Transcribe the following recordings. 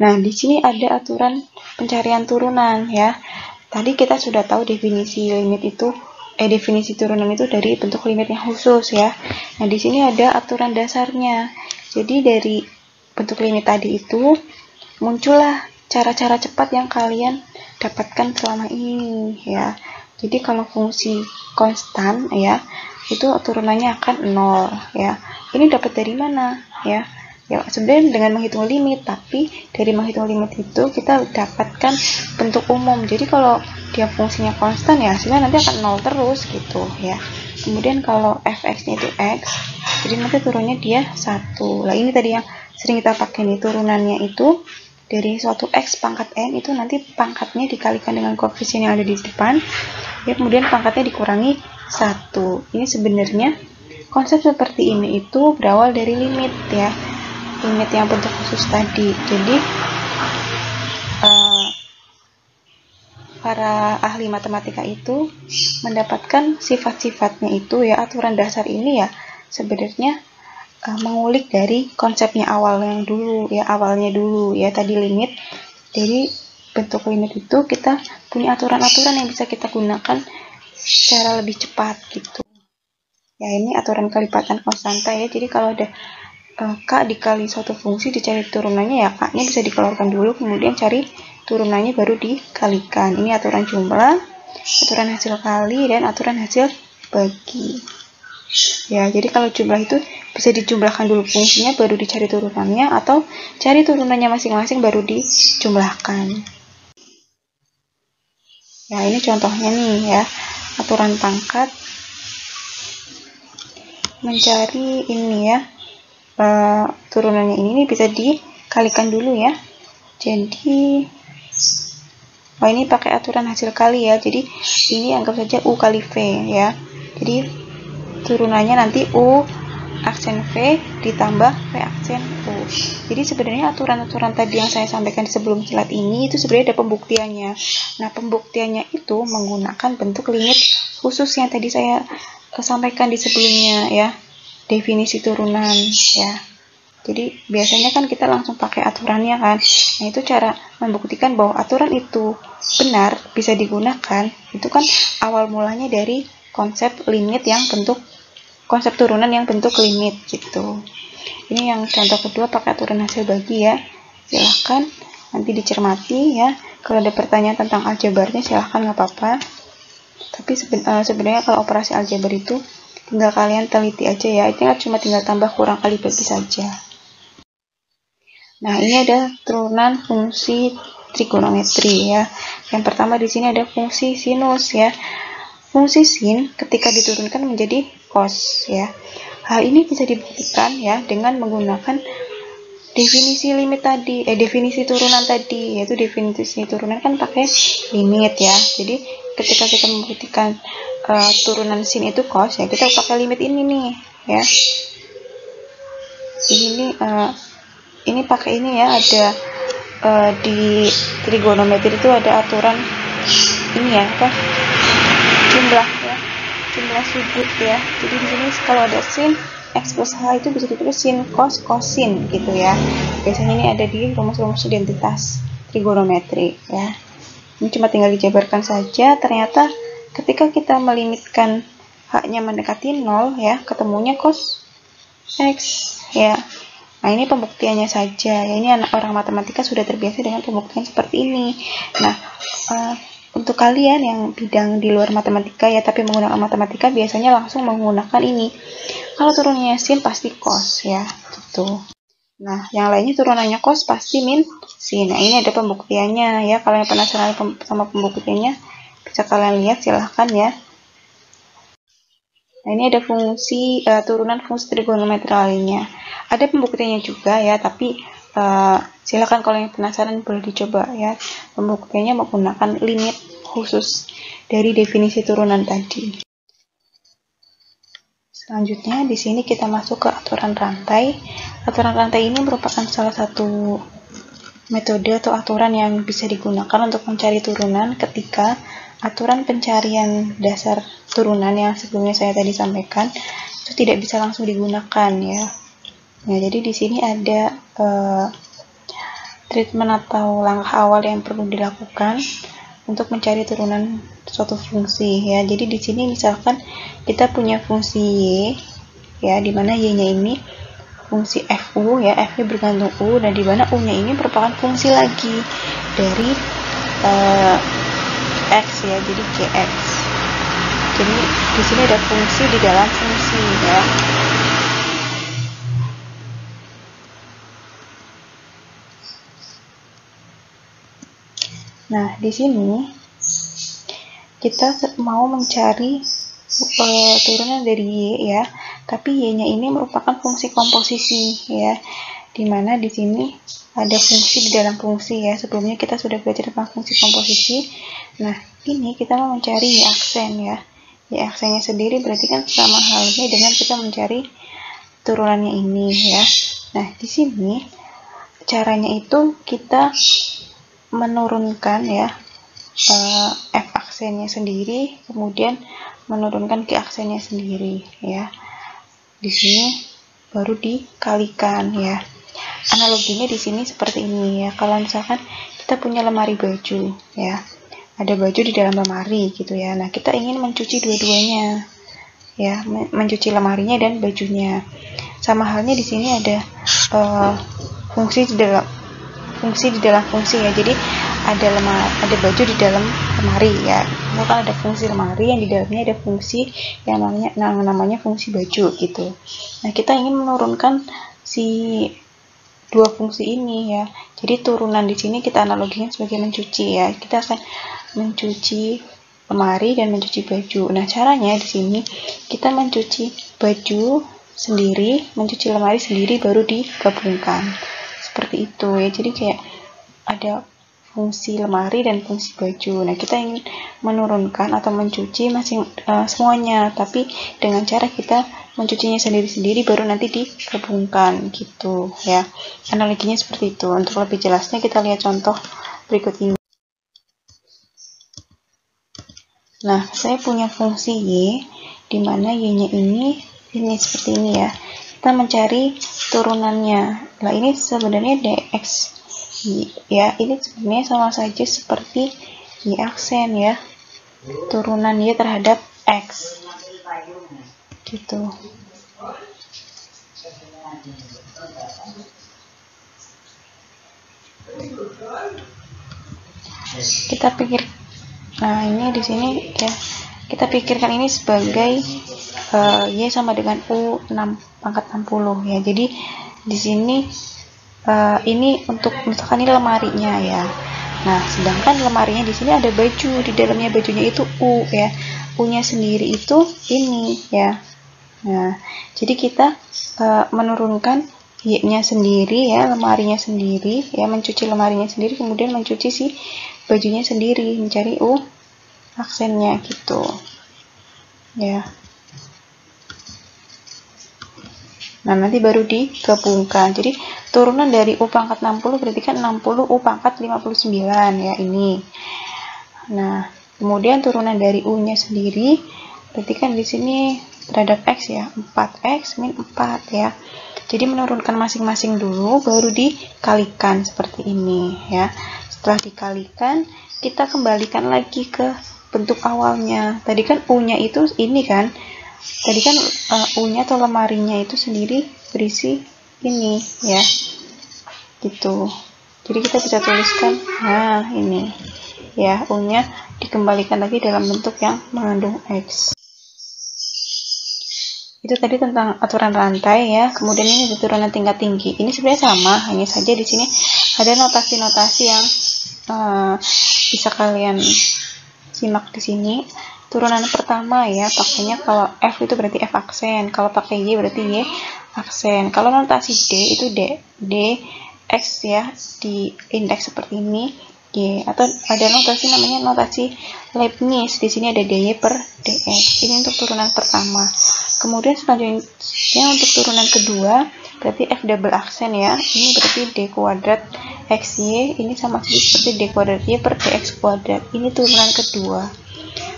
Nah, di sini ada aturan pencarian turunan ya. Tadi kita sudah tahu definisi limit itu, definisi turunan itu dari bentuk limit yang khusus ya. Nah, di sini ada aturan dasarnya. Jadi dari bentuk limit tadi itu muncullah cara-cara cepat yang kalian dapatkan selama ini ya. Jadi kalau fungsi konstan ya, itu turunannya akan 0 ya. Ini dapat dari mana ya? Ya sebenarnya dengan menghitung limit, tapi dari menghitung limit itu kita dapatkan bentuk umum. Jadi kalau dia fungsinya konstan ya hasilnya nanti akan 0 terus gitu ya. Kemudian kalau fx-nya itu x, jadi nanti turunnya dia 1. Nah ini tadi yang sering kita pakai nih, turunannya itu dari suatu x pangkat n itu nanti pangkatnya dikalikan dengan koefisien yang ada di depan ya, kemudian pangkatnya dikurangi 1. Ini sebenarnya konsep seperti ini itu berawal dari limit ya, limit yang bentuk khusus tadi. Jadi para ahli matematika itu mendapatkan sifat-sifatnya itu ya, aturan dasar ini ya sebenarnya mengulik dari konsepnya awalnya dulu ya, tadi limit. Jadi bentuk limit itu kita punya aturan-aturan yang bisa kita gunakan secara lebih cepat gitu ya. Ini aturan kelipatan konstanta ya. Jadi kalau ada k dikali suatu fungsi, dicari turunannya ya k-nya bisa dikeluarkan dulu, kemudian cari turunannya baru dikalikan. Ini aturan jumlah, aturan hasil kali, dan aturan hasil bagi ya. Jadi kalau jumlah itu bisa dijumlahkan dulu fungsinya baru dicari turunannya, atau cari turunannya masing-masing baru dijumlahkan ya. Ini contohnya nih ya, aturan pangkat mencari ini ya, turunannya ini bisa dikalikan dulu ya. Jadi ini pakai aturan hasil kali ya, jadi ini anggap saja U kali V ya. Jadi turunannya nanti U aksen V ditambah V aksen U. Jadi sebenarnya aturan-aturan tadi yang saya sampaikan di sebelum slide ini itu sebenarnya ada pembuktiannya. Nah, pembuktiannya itu menggunakan bentuk limit khusus yang tadi saya sampaikan di sebelumnya ya, definisi turunan ya. Jadi biasanya kan kita langsung pakai aturannya kan. Nah, itu cara membuktikan bahwa aturan itu benar, bisa digunakan. Itu kan awal mulanya dari konsep limit yang bentuk, konsep turunan yang bentuk limit gitu. Ini yang contoh kedua pakai aturan hasil bagi ya. Silahkan nanti dicermati ya. Kalau ada pertanyaan tentang aljabarnya silahkan, nggak apa-apa. Tapi sebenarnya kalau operasi aljabar itu tinggal kalian teliti aja ya. Itu cuma tinggal tambah kurang kali bagi saja. Nah, ini ada turunan fungsi trigonometri ya. Yang pertama di sini ada fungsi sinus ya. Fungsi sin ketika diturunkan menjadi cos ya. Hal ini bisa dibuktikan ya dengan menggunakan definisi limit tadi, definisi turunan tadi, yaitu definisi turunan kan pakai limit ya. Jadi ketika kita membuktikan turunan sin itu cos ya, kita pakai limit ini nih ya. Jadi ini pakai ini ya, ada di trigonometri itu ada aturan ini ya, apa, jumlah ya, jumlah sudut ya. Jadi di sini kalau ada sin x plus h itu bisa ditulis sin cos cosin gitu ya. Biasanya ini ada di rumus-rumus identitas trigonometri ya. Ini cuma tinggal dijabarkan saja. Ternyata ketika kita melimitkan h-nya mendekati 0 ya, ketemunya cos x ya. Nah, ini pembuktiannya saja ya. Ini anak orang matematika sudah terbiasa dengan pembuktian seperti ini. Nah, untuk kalian yang bidang di luar matematika ya, tapi menggunakan matematika, biasanya langsung menggunakan ini. Kalau turunannya sin pasti cos ya, gitu. Nah, yang lainnya turunannya cos pasti min sin. Nah, ini ada pembuktiannya ya. Kalau yang penasaran sama pembuktiannya, bisa kalian lihat, silahkan ya. Nah, ini ada fungsi turunan fungsi trigonometri lainnya. Ada pembuktiannya juga ya, tapi silakan kalau yang penasaran boleh dicoba ya. Pembuktiannya menggunakan limit khusus dari definisi turunan tadi. Selanjutnya di sini kita masuk ke aturan rantai. Aturan rantai ini merupakan salah satu metode atau aturan yang bisa digunakan untuk mencari turunan ketika aturan pencarian dasar turunan yang sebelumnya saya tadi sampaikan itu tidak bisa langsung digunakan ya. Nah, jadi di sini ada treatment atau langkah awal yang perlu dilakukan untuk mencari turunan suatu fungsi ya. Jadi di sini misalkan kita punya fungsi y ya, dimana y-nya ini fungsi fu ya, f-nya bergantung u, dan dimana u-nya ini merupakan fungsi lagi dari x ya, jadi gx. Jadi di sini ada fungsi di dalam fungsi ya. Nah, di sini kita mau mencari turunan dari y ya, tapi y-nya ini merupakan fungsi komposisi ya, dimana di sini ada fungsi di dalam fungsi ya. Sebelumnya kita sudah belajar tentang fungsi komposisi. Nah, ini kita mau mencari y aksen ya. Y aksennya sendiri berarti kan sama halnya dengan kita mencari turunannya ini ya. Nah, di sini caranya itu kita menurunkan ya f aksennya sendiri, kemudian menurunkan g aksennya sendiri ya. Di sini baru dikalikan ya. Analoginya di sini seperti ini ya. Kalau misalkan kita punya lemari baju ya, ada baju di dalam lemari gitu ya. Nah, kita ingin mencuci dua-duanya ya, mencuci lemarinya dan bajunya. Sama halnya di sini ada fungsi di dalam fungsi ya. Jadi ada baju di dalam lemari ya. Misalkan ada fungsi lemari yang di dalamnya ada fungsi yang namanya fungsi baju gitu. Nah, kita ingin menurunkan si dua fungsi ini ya. Jadi turunan di sini kita analogikan sebagai mencuci ya. Kita akan mencuci lemari dan mencuci baju. Nah, caranya di sini kita mencuci baju sendiri, mencuci lemari sendiri, baru digabungkan. Seperti itu ya. Jadi kayak ada fungsi lemari dan fungsi baju. Nah, kita ingin menurunkan atau mencuci semuanya, tapi dengan cara kita mencucinya sendiri-sendiri baru nanti digabungkan gitu ya. Analoginya seperti itu. Untuk lebih jelasnya kita lihat contoh berikut ini. Nah, saya punya fungsi y, di mana y-nya ini seperti ini ya. Kita mencari turunannya. Nah, ini sebenarnya dx ya, ini sebenarnya sama saja seperti y aksen ya, turunan y terhadap x gitu. Kita pikir, nah ini di sini ya, kita pikirkan ini sebagai y sama dengan u 6/60 ya. Jadi di sini ini untuk misalkan ini lemarinya ya. Nah, sedangkan lemarinya di sini ada baju, di dalamnya bajunya itu u ya. U-nya sendiri itu ini ya. Nah, jadi kita menurunkan y-nya sendiri ya, lemarinya sendiri ya, mencuci lemarinya sendiri, kemudian mencuci si bajunya sendiri, mencari u aksennya gitu ya. Nah, nanti baru digabungkan. Jadi turunan dari u pangkat 60 berarti kan 60 u pangkat 59 ya ini. Nah, kemudian turunan dari u-nya sendiri berarti kan di sini terhadap x ya, 4x min 4 ya. Jadi menurunkan masing-masing dulu baru dikalikan seperti ini ya. Setelah dikalikan, kita kembalikan lagi ke bentuk awalnya. Tadi kan u-nya itu ini kan. Tadi kan u-nya atau lemarinya itu sendiri berisi ini ya, gitu. Jadi kita bisa tuliskan, nah ini ya, u-nya dikembalikan lagi dalam bentuk yang mengandung x. Itu tadi tentang aturan rantai ya. Kemudian ini turunan tingkat tinggi. Ini sebenarnya sama, hanya saja di sini ada notasi-notasi yang bisa kalian simak di sini. Turunan pertama ya, pakainya kalau F itu berarti F aksen, kalau pakai Y berarti Y aksen. Kalau notasi D itu D X ya, di indeks seperti ini Y, atau ada notasi namanya notasi Leibniz. Di sini ada DY per DX. Ini untuk turunan pertama. Kemudian selanjutnya untuk turunan kedua berarti F double aksen ya. Ini berarti D kuadrat XY, ini sama seperti D kuadrat Y per DX kuadrat. Ini turunan kedua.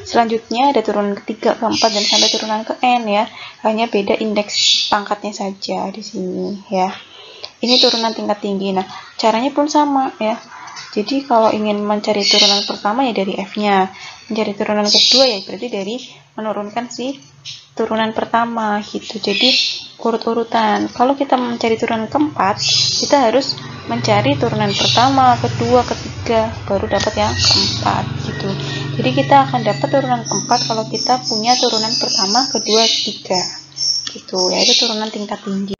Selanjutnya ada turunan ketiga, keempat, dan sampai turunan ke N ya. Hanya beda indeks pangkatnya saja di sini ya. ini turunan tingkat tinggi. Nah, caranya pun sama ya. Jadi kalau ingin mencari turunan pertama ya dari F-nya, mencari turunan kedua ya berarti dari menurunkan si turunan pertama gitu. Jadi urut-urutan. Kalau kita mencari turunan keempat, kita harus mencari turunan pertama, kedua, ketiga, baru dapat yang keempat gitu. Jadi kita akan dapat turunan keempat kalau kita punya turunan pertama, kedua, ketiga gitu, yaitu turunan tingkat tinggi.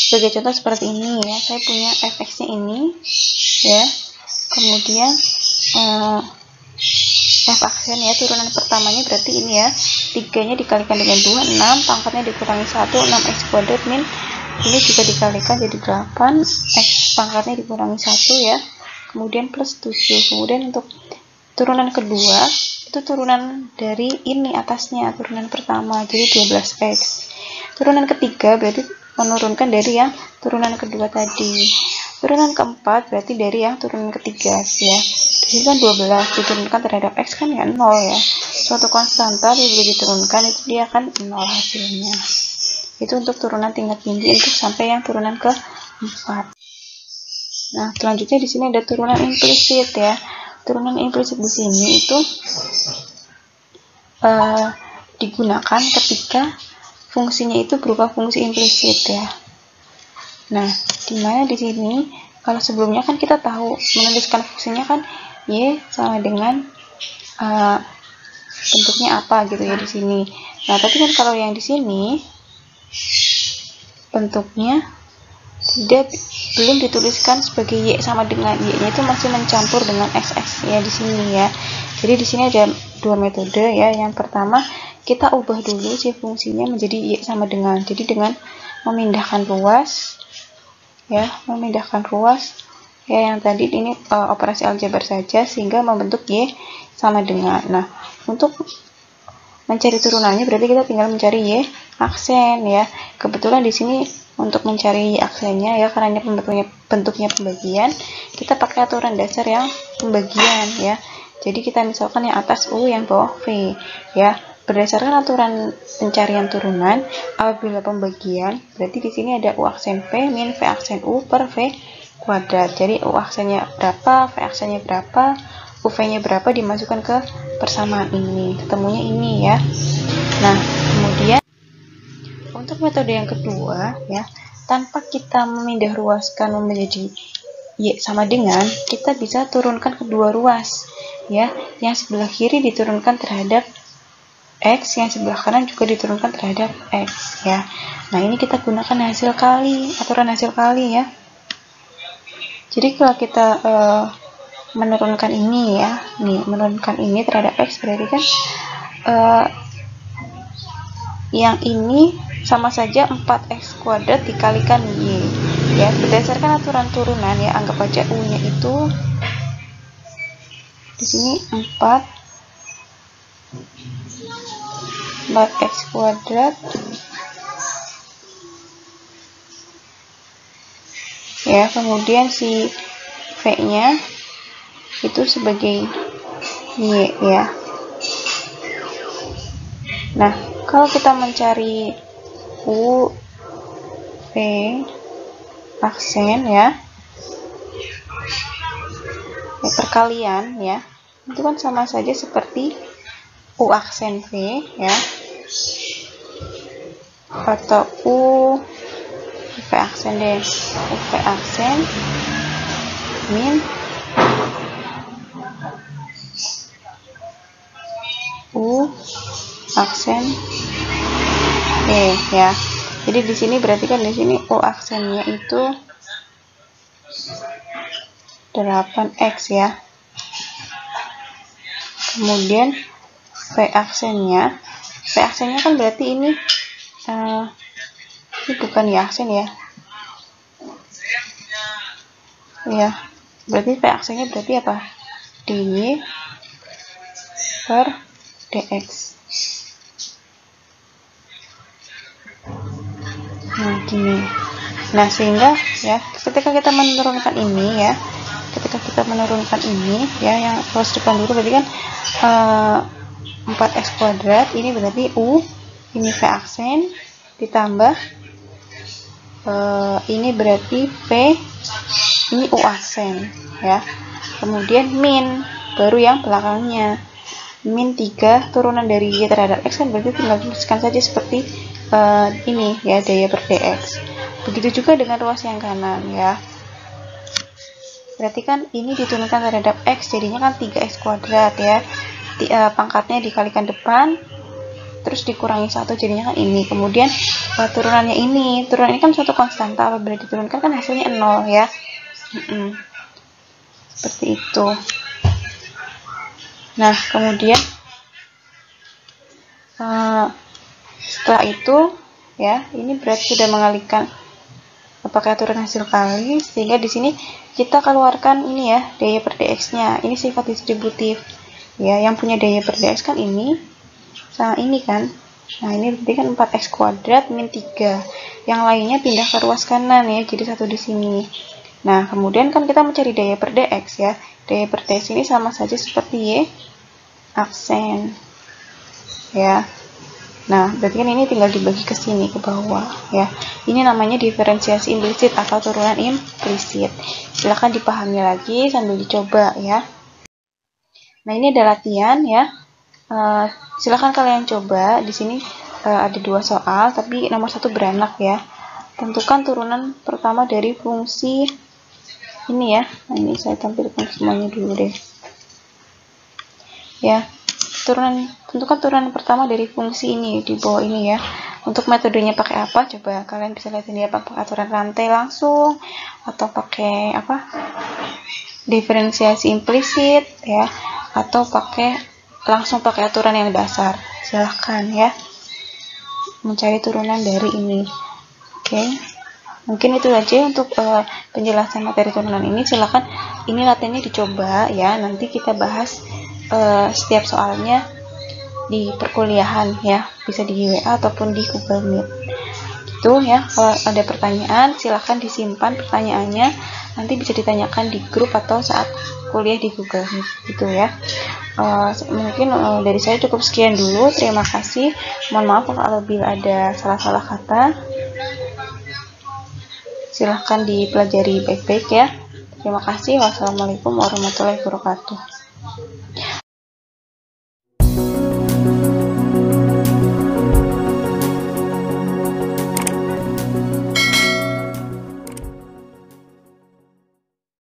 Sebagai contoh seperti ini ya, saya punya fx-nya ini ya, kemudian f aksen ya, turunan pertamanya berarti ini ya, 3-nya dikalikan dengan 2, 6, pangkatnya dikurangi 1, 6x kuadrat min, ini juga dikalikan jadi 8, x pangkatnya dikurangi 1 ya, kemudian plus 7. Kemudian untuk turunan kedua, itu turunan dari ini atasnya, turunan pertama, jadi 12x. Turunan ketiga berarti menurunkan dari yang turunan kedua tadi. Turunan keempat berarti dari yang turunan ketiga ya. Di sini kan 12 diturunkan terhadap x kan ya 0 ya. Suatu konstanta bila diturunkan itu dia akan 0 hasilnya. Itu untuk turunan tingkat tinggi untuk sampai yang turunan keempat. Nah, selanjutnya di sini ada turunan implisit ya. Turunan implisit di sini itu digunakan ketika fungsinya itu berupa fungsi implisit ya. Nah, dimana di sini kalau sebelumnya kan kita tahu menuliskan fungsinya kan y sama dengan bentuknya apa gitu ya di sini. Nah, tapi kan kalau yang di sini bentuknya belum dituliskan sebagai y sama dengan y-nya itu masih mencampur dengan xx ya di sini ya. Jadi di sini ada dua metode ya. Yang pertama kita ubah dulu si fungsinya menjadi y sama dengan. Jadi dengan memindahkan ruas ya, memindahkan ruas ya, yang tadi ini operasi aljabar saja sehingga membentuk y sama dengan. Nah, untuk mencari turunannya berarti kita tinggal mencari y aksen ya. Kebetulan di sini untuk mencari y aksennya ya, karena ini bentuknya pembagian, kita pakai aturan dasar yang pembagian ya. Jadi kita misalkan yang atas U, yang bawah V ya. Berdasarkan aturan pencarian turunan, apabila pembagian, berarti di sini ada U aksen V min V aksen U per V kuadrat. Jadi U aksennya berapa, V aksennya berapa, UV-nya berapa dimasukkan ke persamaan ini. Ketemunya ini ya. Nah, kemudian untuk metode yang kedua ya, tanpa kita memindah ruaskan menjadi y sama dengan, kita bisa turunkan kedua ruas ya. Yang sebelah kiri diturunkan terhadap x, yang sebelah kanan juga diturunkan terhadap x ya. Nah, ini kita gunakan hasil kali, aturan hasil kali ya. Jadi kalau kita menurunkan ini ya, nih menurunkan ini terhadap x berarti kan yang ini sama saja 4x kuadrat dikalikan y ya. Berdasarkan aturan turunan ya, anggap aja u-nya itu di sini 4x kuadrat ya, kemudian si v-nya itu sebagai y ya. Nah, kalau kita mencari u v aksen ya, perkalian ya, itu kan sama saja seperti u aksen v ya, atau u v aksen deh, u v aksen min u aksen ya. Jadi di sini berarti kan di sini u aksennya itu 8x ya. Kemudian v aksennya kan berarti ini bukan y aksen ya. Ya, berarti v aksennya berarti apa? dy per dx. Nah, gini. Nah, sehingga ya, ketika kita menurunkan ini ya, yang ruas depan dulu berarti kan 4x kuadrat, ini berarti u, ini v aksen ditambah v ini berarti P, ini U aksen ya. Kemudian min, baru yang belakangnya. Min 3 turunan dari Y terhadap X kan berarti tinggal tuliskan saja seperti ini ya, daya per dx. Begitu juga dengan ruas yang kanan ya. Berarti kan ini diturunkan terhadap X, jadinya kan 3x kuadrat ya. Pangkatnya dikalikan depan, terus dikurangi 1, jadinya kan ini. Kemudian turunan ini kan suatu konstanta, apabila diturunkan kan hasilnya 0 ya. Seperti itu. Nah, kemudian setelah itu ya, ini berarti sudah mengalihkan pakai aturan hasil kali, sehingga di sini kita keluarkan ini ya, daya per dx-nya. Ini sifat distributif. Ya, yang punya daya per dx kan ini sama ini kan. Nah, ini berarti kan 4x kuadrat min 3. Yang lainnya pindah ke ruas kanan ya, jadi 1 di sini. Nah, kemudian kan kita mencari daya per dx ya. Daya per dx ini sama saja seperti Y aksen. Ya. Nah, berarti kan ini tinggal dibagi ke sini, ke bawah ya. Ini namanya diferensiasi implisit atau turunan implisit. Silahkan dipahami lagi sambil dicoba ya. Nah, ini ada latihan ya. Silahkan kalian coba. Di sini ada 2 soal, tapi nomor 1 beranak ya. Tentukan turunan pertama dari fungsi ini ya. Nah, ini saya tampilkan semuanya dulu deh. Ya, tentukan turunan pertama dari fungsi ini di bawah ini ya. Untuk metodenya pakai apa? Coba kalian bisa lihat ini, pakai aturan rantai langsung atau pakai apa? Diferensiasi implisit ya, atau langsung pakai aturan yang dasar. Silahkan ya mencari turunan dari ini. Oke. Mungkin itu aja untuk penjelasan materi turunan ini. Silahkan ini latihannya dicoba ya. Nanti kita bahas setiap soalnya di perkuliahan ya, bisa di WA ataupun di Google Meet gitu ya. Kalau ada pertanyaan silahkan disimpan pertanyaannya, nanti bisa ditanyakan di grup atau saat kuliah di Google Meet gitu ya. Mungkin dari saya cukup sekian dulu, terima kasih, mohon maaf kalau ada salah-salah kata. Silahkan dipelajari baik-baik ya. Terima kasih. Wassalamualaikum warahmatullahi wabarakatuh.